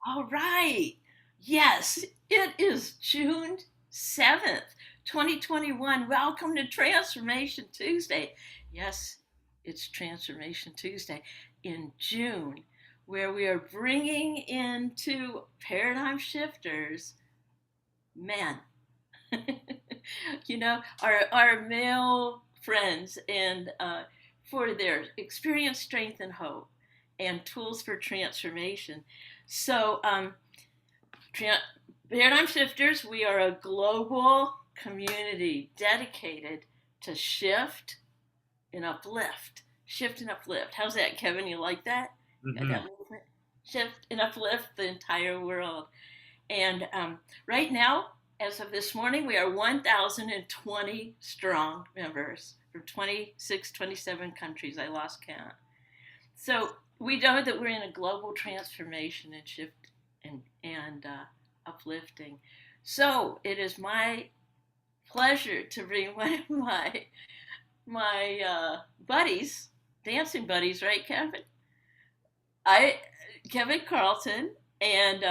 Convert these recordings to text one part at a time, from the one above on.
All right. Yes, it is June 7th, 2021. Welcome to Transformation Tuesday. Yes, it's Transformation Tuesday in June, where we are bringing into paradigm shifters men. Our male friends, and for their experience, strength, and hope, and tools for transformation. So, tra- Paradigm Shifters, we are a global community dedicated to shift and uplift. Shift and uplift. How's that, Kevin? You like that? Got that Hmm. movement? Shift and uplift the entire world. And right now, as of this morning, we are 1,020 strong members from 26, 27 countries. I lost count. So we know that we're in a global transformation and shift and uplifting. So it is my pleasure to bring one of my buddies, dancing buddies, right, Kevin? I Kevin Carlton, and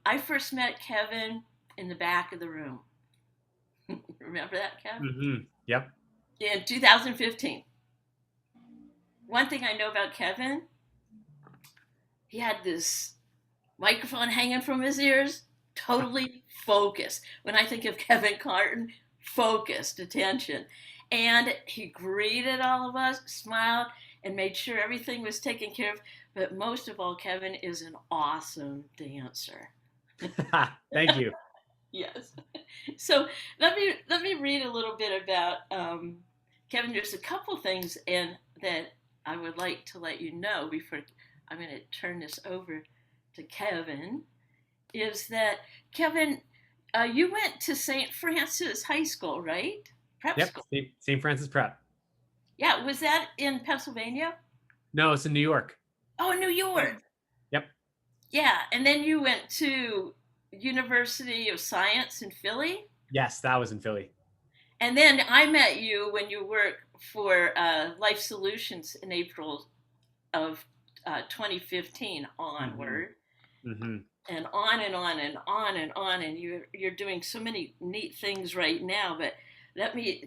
I first met Kevin in the back of the room. Remember that, Kevin? Yep. In 2015. One thing I know about Kevin, he had this microphone hanging from his ears, totally focused. When I think of Kevin Carton, focused attention. And he greeted all of us, smiled, and made sure everything was taken care of. But most of all, Kevin is an awesome dancer. Thank you. Yes. So let me read a little bit about Kevin. There's a couple things and that I would like to let you know before I'm going to turn this over to Kevin. Is that Kevin? You went to St. Francis High School, right? Prep Yep. school. St. Francis Prep. Yeah, was that in Pennsylvania? No, it's in New York. Oh, New York. Yep. Yeah, and then you went to University of Science in Philly. Yes, that was in Philly. And then I met you when you worked for Life Solutions in April of 2015 Hmm. onward, Hmm. and on and on and on and on. And you're doing so many neat things right now. But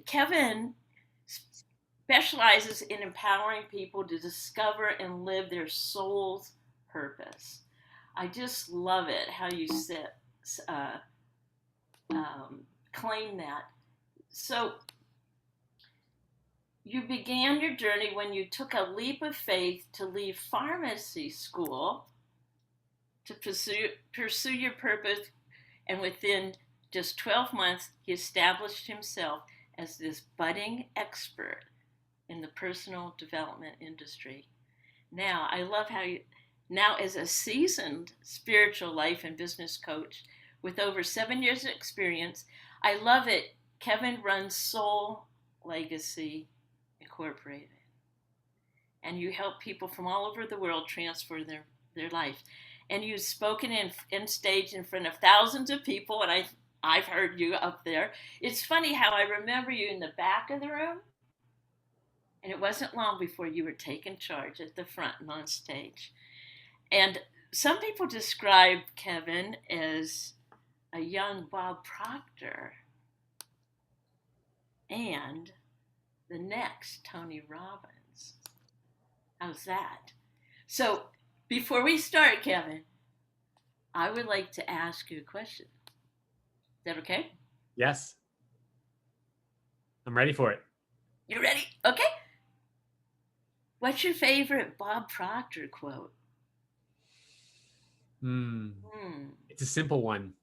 Kevin specializes in empowering people to discover and live their soul's purpose. I just love it how you uh, claim that. So you began your journey when you took a leap of faith to leave pharmacy school to pursue your purpose, and within just 12 months, he established himself as this budding expert in the personal development industry. Now, I love how you, now as a seasoned spiritual life and business coach with over 7 years of experience, I love it. Kevin runs Soul Legacy Incorporated, and you help people from all over the world transfer their life. And you've spoken in stage in front of thousands of people, and I've heard you up there. It's funny how I remember you in the back of the room, and it wasn't long before you were taking charge at the front and on stage. And some people describe Kevin as a young Bob Proctor and the next Tony Robbins. How's that? So, before we start, Kevin, I would like to ask you a question. Is that okay? Yes, I'm ready for it. You ready? Okay. What's your favorite Bob Proctor quote? Hmm. Hmm. It's a simple one.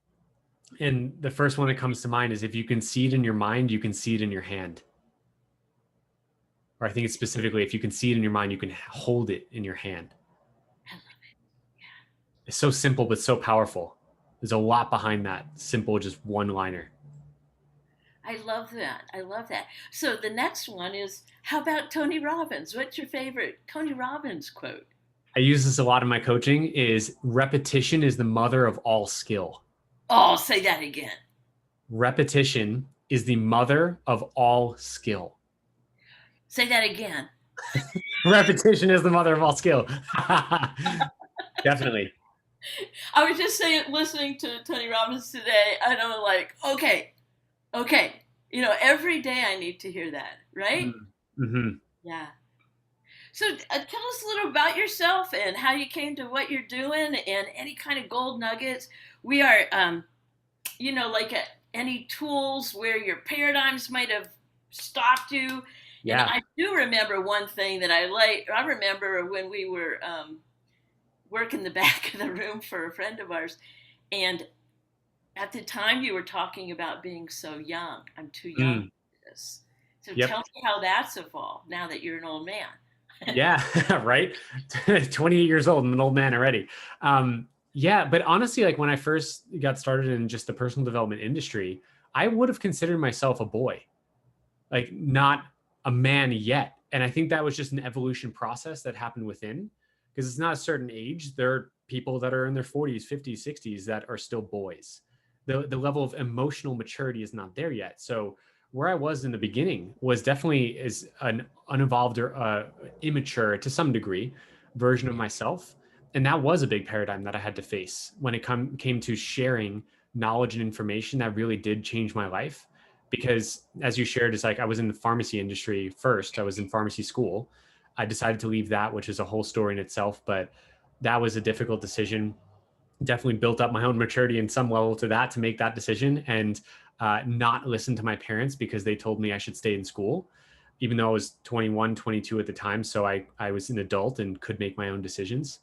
And the first one that comes to mind is if you can see it in your mind, you can see it in your hand. Or I think it's specifically if you can see it in your mind, you can hold it in your hand. I love it. It's so simple, but so powerful. There's a lot behind that simple, just one liner. I love that. I love that. So the next one is how about Tony Robbins? What's your favorite Tony Robbins quote? I use this a lot in my coaching is repetition is the mother of all skill. Oh, say that again. Repetition is the mother of all skill. Say that again. Repetition is the mother of all skill. Definitely. I was just saying, listening to Tony Robbins today, I know, like, okay, every day I need to hear that, right? Mm-hmm. Yeah. So tell us a little about yourself and how you came to what you're doing and any kind of gold nuggets. We are, like any tools where your paradigms might have stopped you. And Yeah. I do remember one thing that I like. I remember when we were working the back of the room for a friend of ours, and at the time you were talking about being so young. I'm too young Mm. for this. So tell Yep. me how that's evolved now that you're an old man. Yeah. Right. 28 years old and an old man already. Yeah. But honestly, like when I first got started in just the personal development industry, I would have considered myself a boy, like not a man yet. And I think that was just an evolution process that happened within, because it's not a certain age. There are people that are in their 40s, 50s, 60s that are still boys. The level of emotional maturity is not there yet. So where I was in the beginning was definitely is an unevolved or immature to some degree version of myself. And that was a big paradigm that I had to face when it came to sharing knowledge and information that really did change my life. Because as you shared, it's like I was in the pharmacy industry first. I was in pharmacy school. I decided to leave that, which is a whole story in itself, but that was a difficult decision. Definitely built up my own maturity in some level to that to make that decision, and not listen to my parents because they told me I should stay in school, even though I was 21, 22 at the time. So I was an adult and could make my own decisions.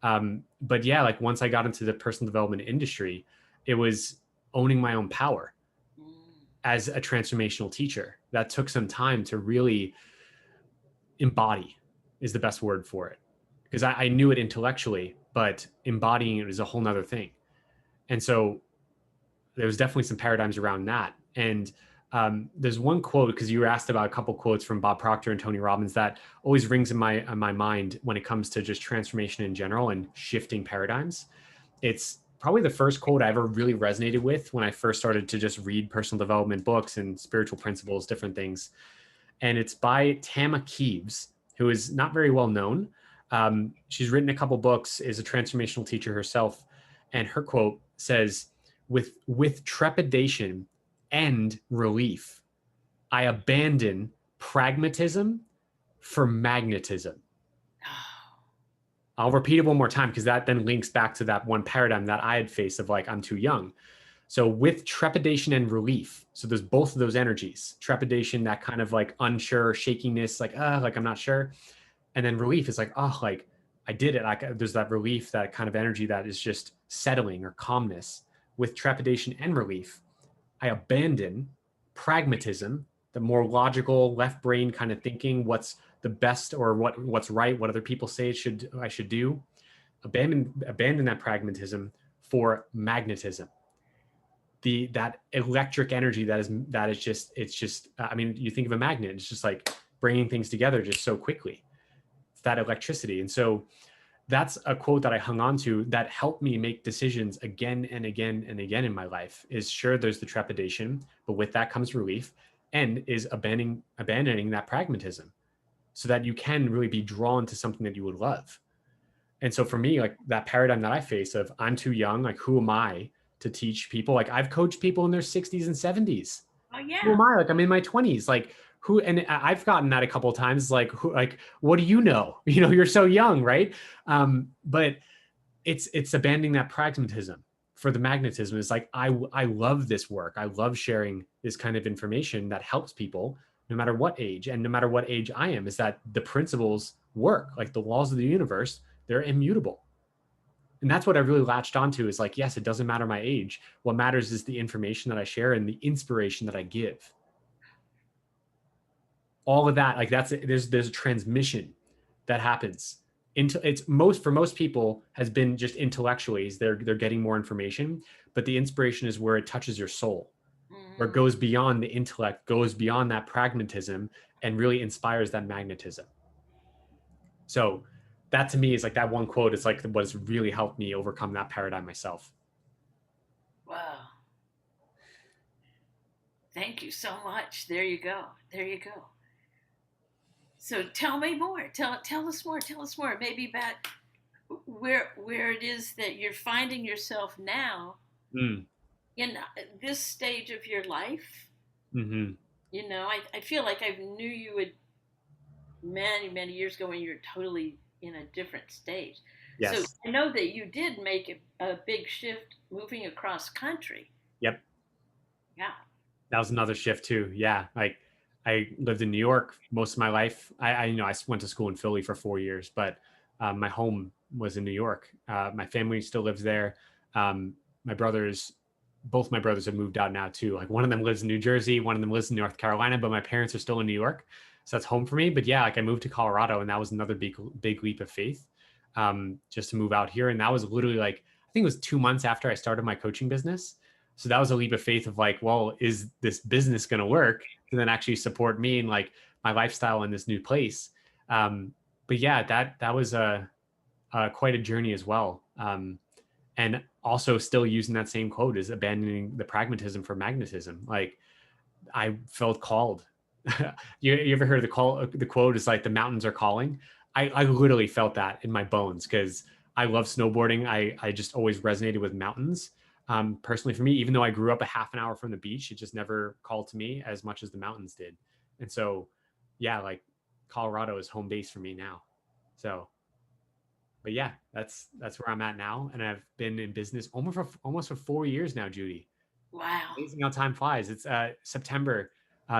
But yeah, like once I got into the personal development industry, it was owning my own power Mm. as a transformational teacher. That took some time to really embody, is the best word for it. Because I knew it intellectually, but embodying it is a whole nother thing. And so there was definitely some paradigms around that. And there's one quote, because you were asked about a couple quotes from Bob Proctor and Tony Robbins, that always rings in my mind when it comes to just transformation in general and shifting paradigms. It's probably the first quote I ever really resonated with when I first started to just read personal development books and spiritual principles, different things. And it's by Tama Keeves, who is not very well known. She's written a couple books, is a transformational teacher herself. And her quote says, with trepidation and relief, I abandon pragmatism for magnetism. I'll repeat it one more time because that then links back to that one paradigm that I had faced of like, I'm too young. So with trepidation and relief, so there's both of those energies. Trepidation, that kind of like unsure, shakiness, like I'm not sure. And then relief is like, oh, like I did it. Like there's that relief, that kind of energy that is just settling or calmness. With trepidation and relief, I abandon pragmatism, the more logical left brain kind of thinking, what's the best or what's right, what other people say I should do. Abandon that pragmatism for magnetism. That electric energy that is just, it's just I mean, you think of a magnet, it's just like bringing things together just so quickly. It's that electricity. And so that's a quote that I hung on to that helped me make decisions again and again and again in my life. Is sure, there's the trepidation, but with that comes relief, and is abandoning that pragmatism so that you can really be drawn to something that you would love. And so for me, like that paradigm that I face of I'm too young, like who am I to teach people? Like I've coached people in their 60s and 70s. Oh Who yeah. am I? Like I'm in my 20s. Like who? And I've gotten that a couple of times. Like who? Like what do you know? You're so young, right? But it's abandoning that pragmatism for the magnetism. It's like I love this work. I love sharing this kind of information that helps people no matter what age, and no matter what age I am. Is that the principles work? Like the laws of the universe, they're immutable. And that's what I really latched onto, is like, yes, it doesn't matter my age. What matters is the information that I share and the inspiration that I give. All of that, like there's a transmission that happens into, it's most, for most people, has been just intellectually, they're getting more information, but the inspiration is where it touches your soul, where it Mm. goes beyond the intellect, goes beyond that pragmatism, and really inspires that magnetism. So that to me is like that one quote is like what has really helped me overcome that paradigm myself. Wow. Thank you so much. There you go. There you go. So tell me more. Tell us more. Tell us more. Maybe about where it is that you're finding yourself now Mm, in this stage of your life. hmm. I feel like I knew you would many, many years ago when you're totally in a different stage. So Yes. I know that you did make a big shift moving across country. Yep. Yeah. That was another shift too. Yeah. Like I lived in New York most of my life. I went to school in Philly for 4 years, but my home was in New York. My family still lives there. Um, my brothers, both my brothers have moved out now too. Like one of them lives in New Jersey, one of them lives in North Carolina, but my parents are still in New York. So that's home for me. But yeah, like I moved to Colorado and that was another big leap of faith, just to move out here. And that was literally like, I think it was 2 months after I started my coaching business. So that was a leap of faith of like, well, is this business going to work to then actually support me and like my lifestyle in this new place? Um, but yeah, that was quite a journey as well. And also still using that same quote is abandoning the pragmatism for magnetism. Like I felt called. You ever heard the call? The quote is like the mountains are calling. I literally felt that in my bones because I love snowboarding. I just always resonated with mountains. Personally, for me, even though I grew up a half an hour from the beach, it just never called to me as much as the mountains did. And so, yeah, like Colorado is home base for me now. So, but yeah, that's where I'm at now, and I've been in business almost for 4 years now, Judy. Wow. Amazing how time flies. It's September.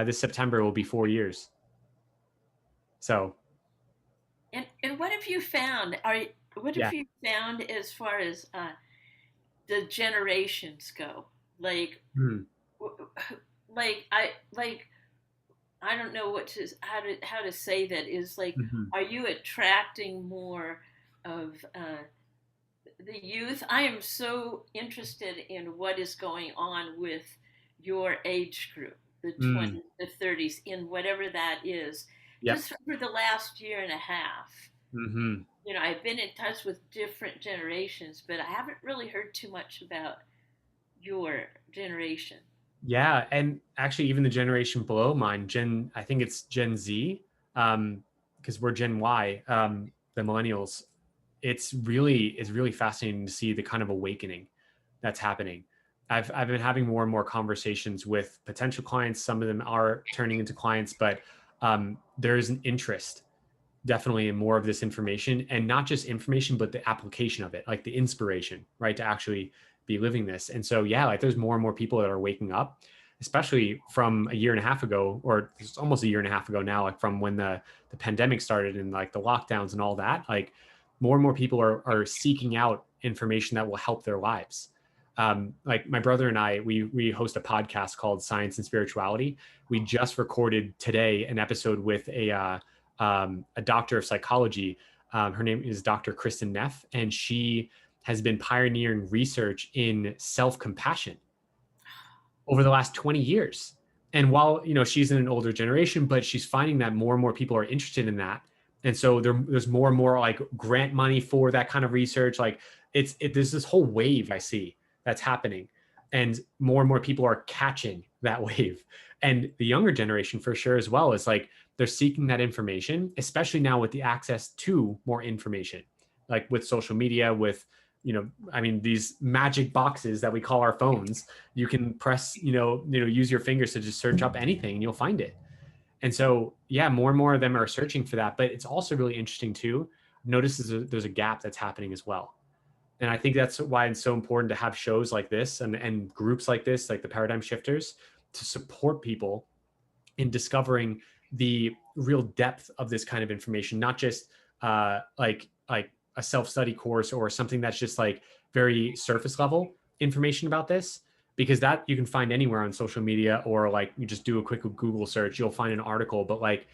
This September will be 4 years. So And what have you found? What have yeah. you found as far as the generations go? Like, Mhm. like I don't know how to say that is like, Mhm. are you attracting more of the youth? I am so interested in what is going on with your age group, the Mm. 20s, the 30s, in whatever that is. Yep. Just for the last year and a half, Hmm. I've been in touch with different generations, but I haven't really heard too much about your generation. Yeah, and actually, even the generation below mine, I think it's Gen Z, because we're Gen Y, the millennials. It's really fascinating to see the kind of awakening that's happening. I've been having more and more conversations with potential clients. Some of them are turning into clients, but there's an interest definitely in more of this information, and not just information, but the application of it, like the inspiration, right? To actually be living this. And so, yeah, like there's more and more people that are waking up, especially from a year and a half ago, or it's almost a year and a half ago now, like from when the pandemic started and like the lockdowns and all that, like more and more people are seeking out information that will help their lives. Like my brother and I, we host a podcast called Science and Spirituality. We just recorded today an episode with a doctor of psychology. Her name is Dr. Kristen Neff, and she has been pioneering research in self compassion over the last 20 years. And while she's in an older generation, but she's finding that more and more people are interested in that. And so there's more and more like grant money for that kind of research. Like there's this whole wave I see that's happening, and more people are catching that wave. And the younger generation for sure as well is like they're seeking that information, especially now with the access to more information, like with social media, with I mean, these magic boxes that we call our phones. You can press, use your fingers to just search up anything and you'll find it. And so, yeah, more and more of them are searching for that. But it's also really interesting too. Notice there's a gap that's happening as well. And I think that's why it's so important to have shows like this and groups like this, like the Paradigm Shifters, to support people in discovering the real depth of this kind of information, not just like a self-study course or something that's just like very surface level information about this, because that you can find anywhere on social media, or like you just do a quick Google search, you'll find an article. But like,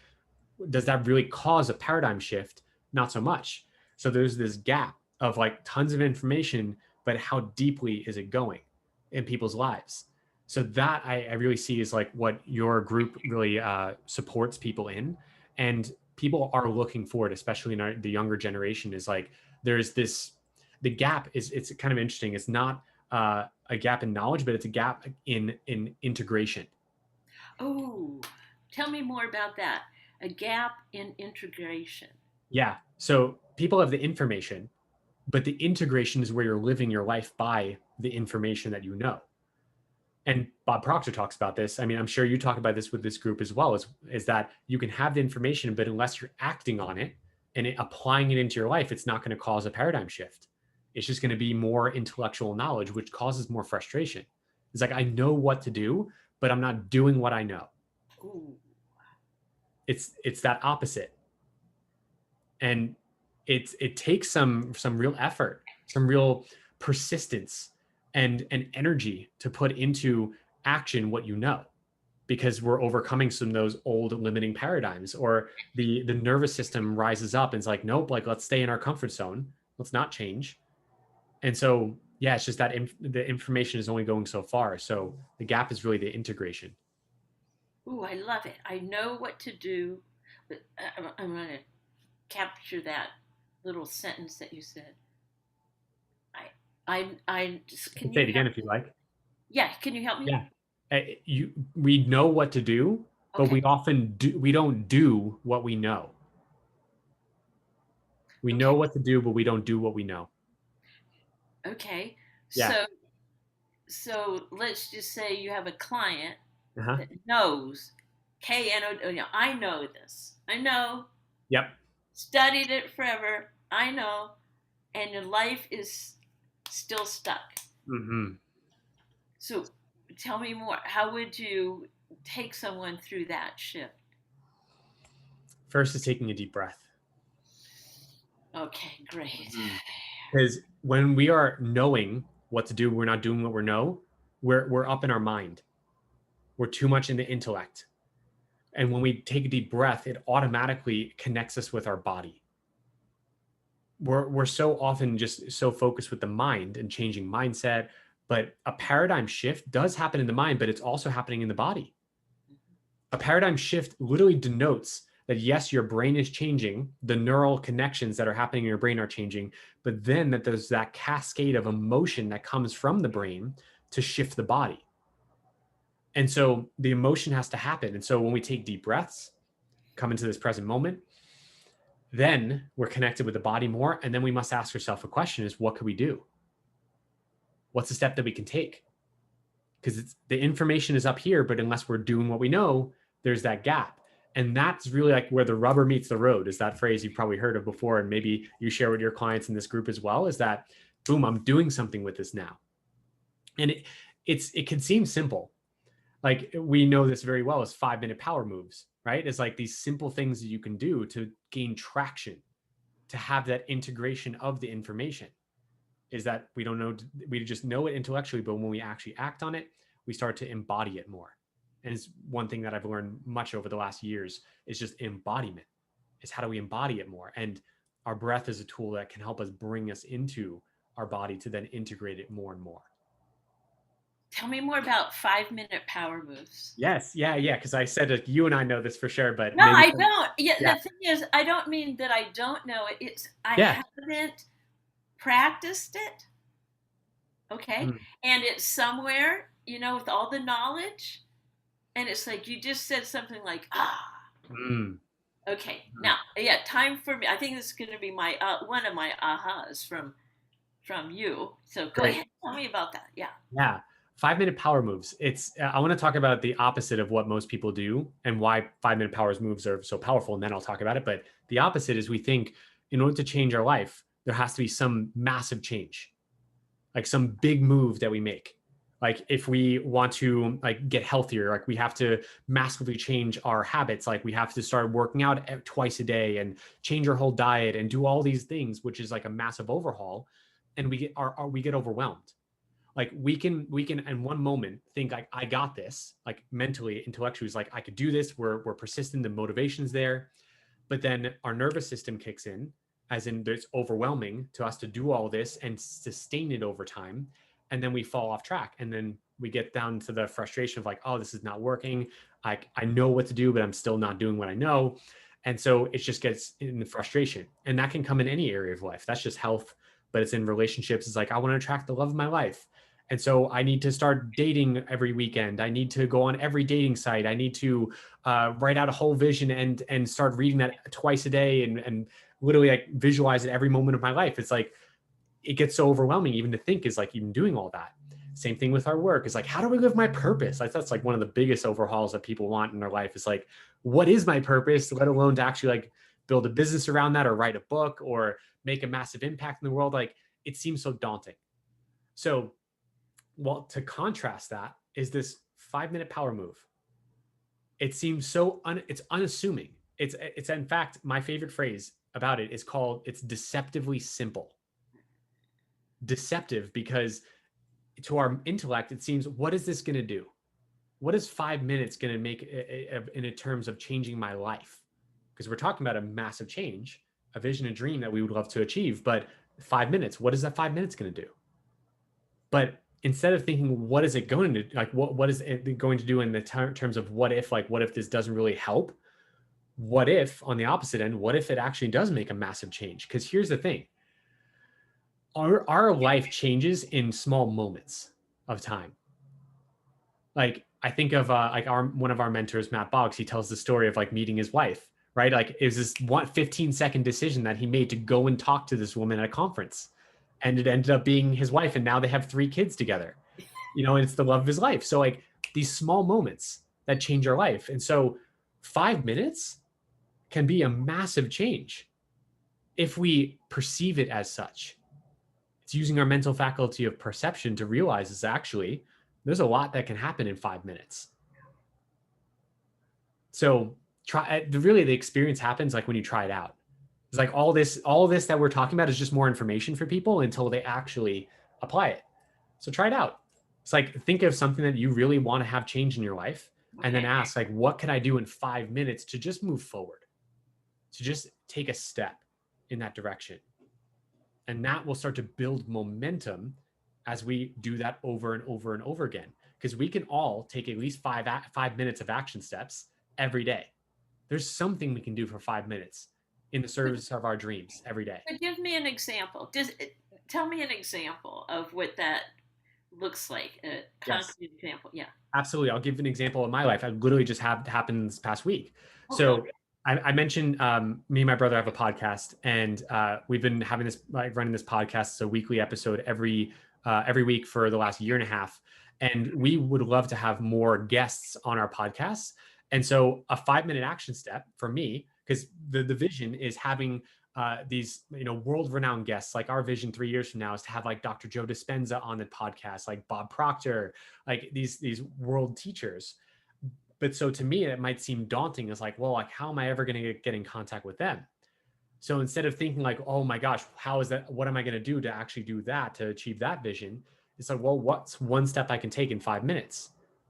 does that really cause a paradigm shift? Not so much. So there's this gap of like tons of information, but how deeply is it going in people's lives? So that I really see is like what your group really supports people in, and people are looking for it, especially in the younger generation. Is like there's this the gap is it's kind of interesting. It's not a gap in knowledge, but it's a gap in integration. Oh, tell me more about that. A gap in integration. Yeah. So people have the information, But the integration is where you're living your life by the information that you know. And Bob Proctor talks about this. I mean, I'm sure you talk about this with this group as well, is that you can have the information, but unless you're acting on it and applying it into your life, it's not going to cause a paradigm shift. It's just going to be more intellectual knowledge, which causes more frustration. It's like, I know what to do, but I'm not doing what I know. Ooh. It's that opposite. And it takes some real effort, some real persistence and energy to put into action what you know, because we're overcoming some of those old limiting paradigms, or the nervous system rises up and it's like, nope, like let's stay in our comfort zone, let's not change. And so yeah, it's just that the information is only going so far, so the gap is really the integration. Ooh, I love it. I know what to do. But I'm going to capture that little sentence that you said. I just, I can can say you it again help if you me? like. Yeah, can you help me? Yeah. We know what to do, but Okay, we don't do what we know. We know okay, what to do, but we don't do what we know. okay. Yeah. So let's just say you have a client Uh-huh. that knows, I know this. I know, Yep. studied it forever. I know, and your life is still stuck. Hmm. So tell me more. How would you take someone through that shift? First is taking a deep breath. Okay, great. Because when we are knowing what to do, we're not doing what we know, we're up in our mind. We're too much in the intellect. And when we take a deep breath, it automatically connects us with our body. We're so often just so focused with the mind and changing mindset, but a paradigm shift does happen in the mind, but it's also happening in the body. A paradigm shift literally denotes that yes, your brain is changing, the neural connections that are happening in your brain are changing, but then that there's that cascade of emotion that comes from the brain to shift the body. And so the emotion has to happen. And so when we take deep breaths, come into this present moment, then we're connected with the body more. And then we must ask ourselves a question: is what can we do? What's the step that we can take? Because the information is up here, but unless we're doing what we know, there's that gap. And that's really like where the rubber meets the road, is that phrase you've probably heard of before. And maybe you share with your clients in this group as well, is that, boom, I'm doing something with this now. And it can seem simple. Like we know this very well as 5-minute power moves, right? It's like these simple things that you can do to gain traction, to have that integration of the information. Is that we don't know, we just know it intellectually, but when we actually act on it, we start to embody it more. And it's one thing that I've learned much over the last years is just embodiment. Is how do we embody it more? And our breath is a tool that can help us bring us into our body to then integrate it more and more. Tell me more about 5-minute power moves. Yes, yeah, yeah. Because I said like, you and I know this for sure, but No, maybe I don't. Yeah, yeah, the thing is, I don't mean that I don't know it. It's I yeah. haven't practiced it. Okay, Mm, and it's somewhere, with all the knowledge, and it's like you just said something like, ah. mm, Okay, mm. now, yeah, time for me. I think this is going to be my one of my ahas from you. So go Great. ahead, tell me about that. Yeah. Yeah. 5-minute power moves. I want to talk about the opposite of what most people do and why 5-minute powers moves are so powerful. And then I'll talk about it. But the opposite is we think in order to change our life, there has to be some massive change, like some big move that we make. Like if we want to like get healthier, like we have to massively change our habits. Like we have to start working out twice a day and change our whole diet and do all these things, which is like a massive overhaul. And we get overwhelmed. Like we can in one moment think like I got this, like mentally, intellectually, it's like I could do this. We're persistent, the motivation's there, but then our nervous system kicks in, as in it's overwhelming to us to do all this and sustain it over time, and then we fall off track, and then we get down to the frustration of like, oh, this is not working. I know what to do, but I'm still not doing what I know, and so it just gets in the frustration, and that can come in any area of life. That's just health, but it's in relationships. It's like I want to attract the love of my life. And so I need to start dating every weekend. I need to go on every dating site. I need to write out a whole vision and start reading that twice a day and literally like visualize it every moment of my life. It's like it gets so overwhelming even to think is like even doing all that. Same thing with our work is like, how do we live my purpose? Like, that's like one of the biggest overhauls that people want in their life is like, what is my purpose? Let alone to actually like build a business around that or write a book or make a massive impact in the world. Like it seems so daunting. So, well, to contrast that is this 5-minute power move. It seems so, it's unassuming. It's in fact, my favorite phrase about it is called, it's deceptively simple. Deceptive because to our intellect, it seems, what is this going to do? What is 5 minutes going to make in terms of changing my life? Because we're talking about a massive change, a vision, a dream that we would love to achieve. But 5 minutes, what is that 5 minutes going to do? But instead of thinking, what is it going to like? What is it going to do in the terms of what if? Like, what if this doesn't really help? What if on the opposite end? What if it actually does make a massive change? Because here's the thing: our life changes in small moments of time. Like I think of like one of our mentors, Matt Boggs, he tells the story of like meeting his wife, right? Like it was this 15-second decision that he made to go and talk to this woman at a conference. And it ended up being his wife. And now they have 3 kids together, and it's the love of his life. So like these small moments that change our life. And so 5 minutes can be a massive change if we perceive it as such. It's using our mental faculty of perception to realize is actually there's a lot that can happen in 5 minutes. So really the experience happens like when you try it out. It's like all this that we're talking about is just more information for people until they actually apply it. So try it out. It's like, think of something that you really want to have change in your life and then ask like, what can I do in 5 minutes to just move forward, to just take a step in that direction? And that will start to build momentum as we do that over and over and over again. Because we can all take at least 5 minutes of action steps every day. There's something we can do for 5 minutes in the service of our dreams every day. But give me an example. Tell me an example of what that looks like. A concrete example. Yeah. Absolutely. I'll give an example of my life. I literally just happened this past week. Okay. So I mentioned me and my brother have a podcast, and we've been having this, like running this podcast. It's a weekly episode every week for the last year and a half. And we would love to have more guests on our podcast. And so a 5-minute action step for me, because the vision is having these, world-renowned guests. Like our vision 3 years from now is to have like Dr. Joe Dispenza on the podcast, like Bob Proctor, like these world teachers. But so to me, it might seem daunting. It's like, well, like, how am I ever going to get in contact with them? So instead of thinking like, oh my gosh, how is that? What am I going to do to actually do that, to achieve that vision? It's like, well, what's one step I can take in 5 minutes?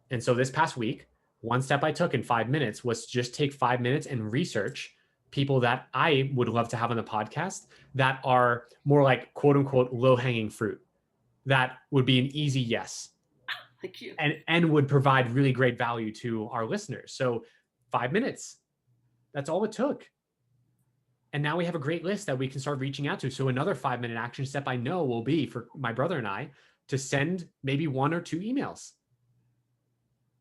And so this past week, one step I took in 5 minutes was just take 5 minutes and research people that I would love to have on the podcast that are more like quote unquote low hanging fruit. That would be an easy yes. Thank you. And would provide really great value to our listeners. So 5 minutes, that's all it took. And now we have a great list that we can start reaching out to. So another 5-minute action step I know will be for my brother and I to send maybe 1 or 2 emails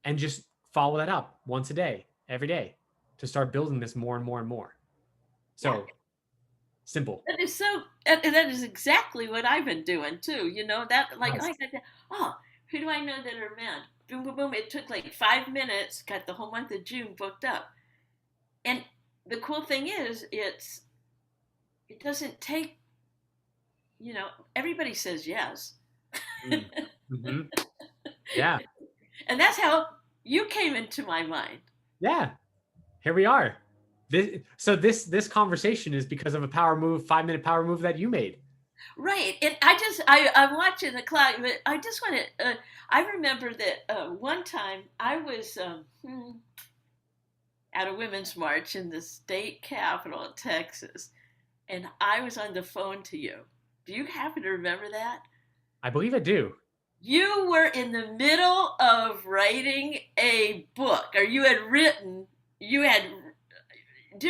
and just follow that up once a day, every day, to start building this more and more and more. So simple. That is exactly what I've been doing too. That like, Nice. who do I know that are men? Boom, boom, boom. It took like 5 minutes, got the whole month of June booked up. And the cool thing is, it doesn't take, everybody says yes. Mm-hmm. Yeah. And that's how you came into my mind. Yeah. Here we are. This conversation is because of a 5-minute power move that you made. Right. And I'm watching the clock, but I just want to, I remember that one time I was at a women's march in the state capital of Texas, and I was on the phone to you. Do you happen to remember that? I believe I do. You were in the middle of writing a book, or do you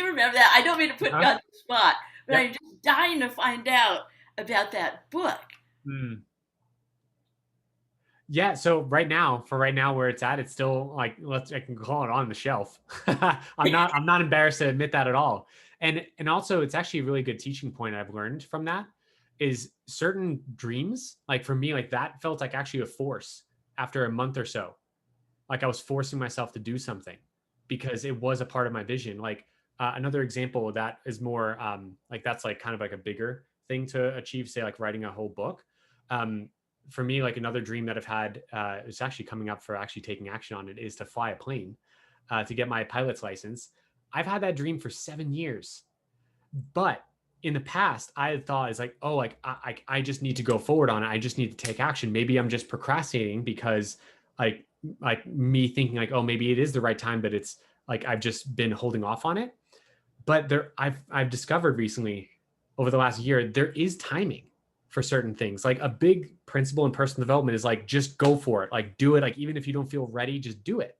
remember that? I don't mean to put you on the spot, but I'm just dying to find out about that book. Yeah. So right now where it's at, it's still like, I can call it on the shelf. I'm not embarrassed to admit that at all. And also it's actually a really good teaching point I've learned from that is certain dreams, like for me, like that felt like actually a force after a month or so. Like I was forcing myself to do something because it was a part of my vision. Like another example of that is more like that's like kind of like a bigger thing to achieve, say like writing a whole book. Um, for me, like another dream that I've had, it's actually coming up for actually taking action on it, is to fly a plane, to get my pilot's license. I've had that dream for 7 years, but in the past, I had thought is like, oh, like I just need to go forward on it. I just need to take action. Maybe I'm just procrastinating because like like me thinking like, oh, maybe it is the right time, but it's like I've just been holding off on it. But I've discovered recently over the last year, there is timing for certain things. Like a big principle in personal development is like just go for it. Like do it. Like even if you don't feel ready, just do it.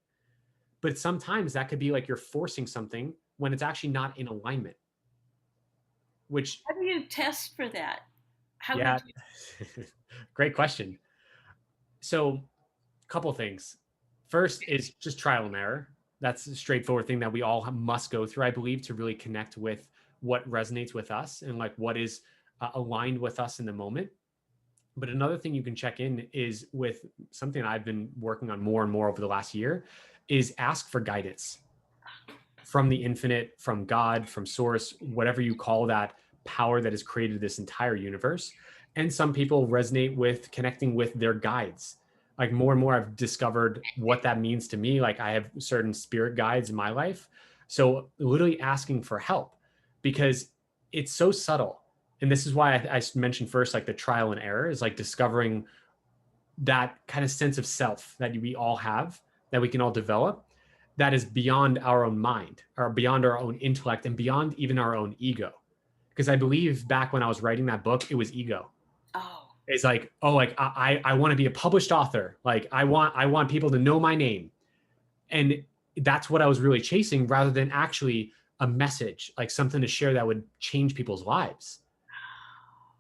But sometimes that could be like you're forcing something when it's actually not in alignment, which How do you test for that? How yeah, would you? great question. So, a couple things. First is just trial and error. That's a straightforward thing that we all must go through, I believe, to really connect with what resonates with us and like what is aligned with us in the moment. But another thing you can check in is with something I've been working on more and more over the last year is ask for guidance from the infinite, from God, from source, whatever you call that power that has created this entire universe. And some people resonate with connecting with their guides. Like more and more, I've discovered what that means to me. Like I have certain spirit guides in my life. So literally asking for help because it's so subtle. And this is why I mentioned first, like the trial and error is like discovering that kind of sense of self that we all have, that we can all develop, that is beyond our own mind or beyond our own intellect and beyond even our own ego. Because I believe back when I was writing that book, it was ego. Oh, It's like, oh, like I want to be a published author. Like I want people to know my name. And that's what I was really chasing rather than actually a message, like something to share that would change people's lives.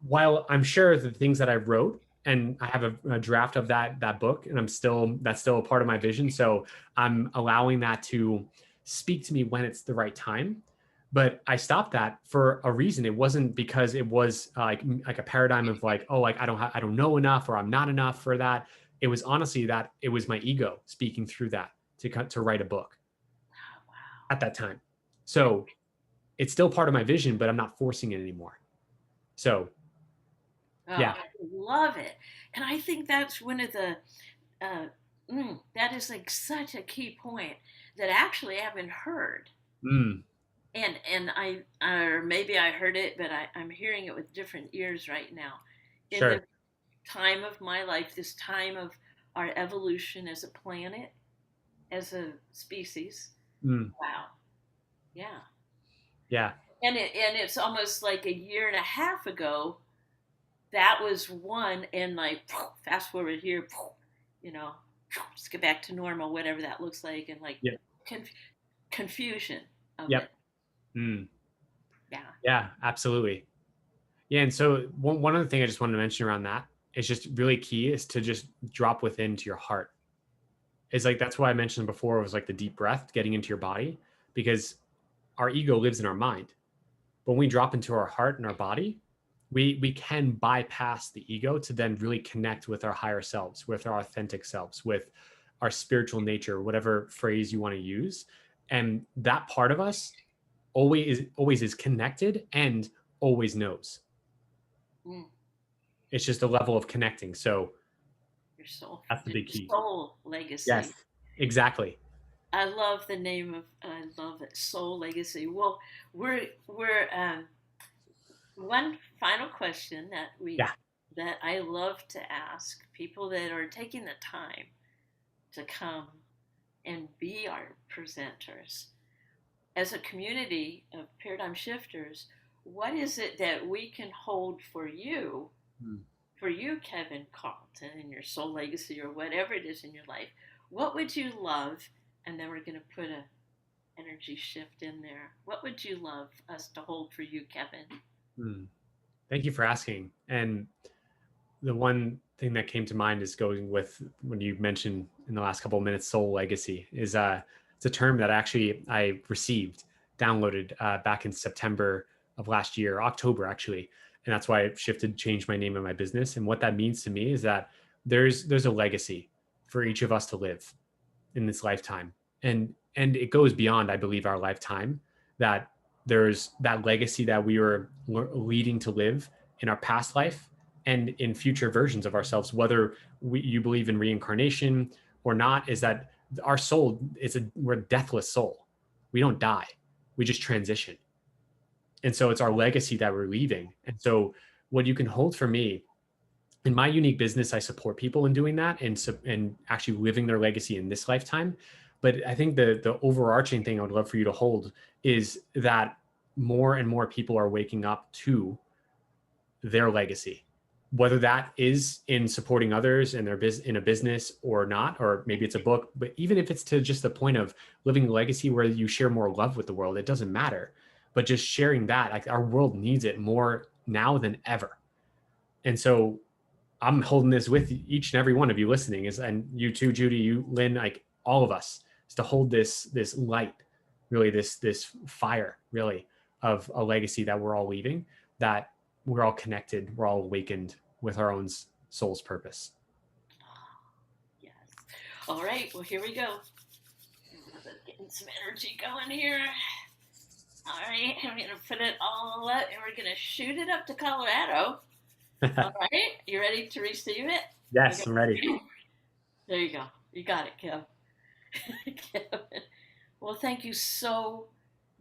While I'm sure the things that I wrote, and I have a draft of that book, and that's still a part of my vision. So I'm allowing that to speak to me when it's the right time. But I stopped that for a reason. It wasn't because it was like a paradigm of like, oh, like I don't know enough or I'm not enough for that. It was honestly that it was my ego speaking through that to write a book wow. at that time. So it's still part of my vision, but I'm not forcing it anymore. So Oh, yeah. I love it. And I think that's one of the, uh, that is like such a key point that actually I haven't heard. Mm, And or maybe I heard it, but I'm hearing it with different ears right now. In sure. the time of my life, this time of our evolution as a planet, as a species. Mm, Wow. Yeah. yeah. And it's almost like a year and a half ago that was one, and like fast forward here, you know, just get back to normal, whatever that looks like, and like Yeah. conf- confusion of Yep. it. Mm, Yeah. yeah, absolutely. Yeah. And so one other thing I just wanted to mention around that is just really key is to just drop within to your heart. Is like that's why I mentioned before was like the deep breath getting into your body because our ego lives in our mind. But when we drop into our heart and our body, we can bypass the ego to then really connect with our higher selves, with our authentic selves, with our spiritual nature, whatever phrase you want to use. And that part of us always is connected and always knows. Mm, It's just a level of connecting. So that's the your big key. soul Yes, legacy. exactly. I love the name of. I love it. Soul legacy. Well, we're one final question Yeah. that I love to ask people that are taking the time to come and be our presenters as a community of paradigm shifters. What is it that we can hold Mm. for you, Kevin Carlton, and your soul legacy or whatever it is in your life? What would you love? And then we're going to put a energy shift in there. What would you love us to hold for you, Kevin? Mm. Thank you for asking. And the one thing that came to mind is going with when you mentioned in the last couple of minutes soul legacy is it's a term that actually I received downloaded back in September of last year, October actually, And that's why I shifted, changed my name of my business. And what that means to me is that there's a legacy for each of us to live in this lifetime. And it goes beyond, I believe, our lifetime, that there's that legacy that we were leading to live in our past life and in future versions of ourselves, whether you believe in reincarnation or not, is that our soul we're a deathless soul. We don't die. We just transition. And so it's our legacy that we're leaving. And so what you can hold for me in my unique business, I support people in doing that and actually living their legacy in this lifetime. But I think the overarching thing I would love for you to hold is that more and more people are waking up to their legacy, whether that is in supporting others in in a business or not, or maybe it's a book. But even if it's to just the point of living a legacy where you share more love with the world, it doesn't matter. But just sharing that, like, our world needs it more now than ever. And so I'm holding this with each and every one of you listening, and you too, Judy, you, Lynn, like all of us, is to hold this light, really this fire, really, of a legacy that we're all leaving, that we're all connected, we're all awakened with our own soul's purpose. Yes. All right. Well, here we go. Getting some energy going here. All right. I'm going to put it all up and we're going to shoot it up to Colorado. All right. You ready to receive it? Yes, I'm ready. There you go. You got it, Kev. Well, thank you so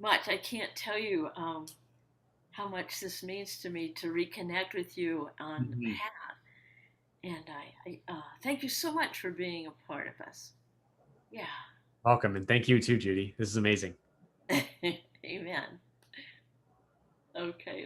much. I can't tell you how much this means to me to reconnect with you on the path. And I thank you so much for being a part of us. Yeah. Welcome. And thank you too, Judy. This is amazing. Amen. Okay.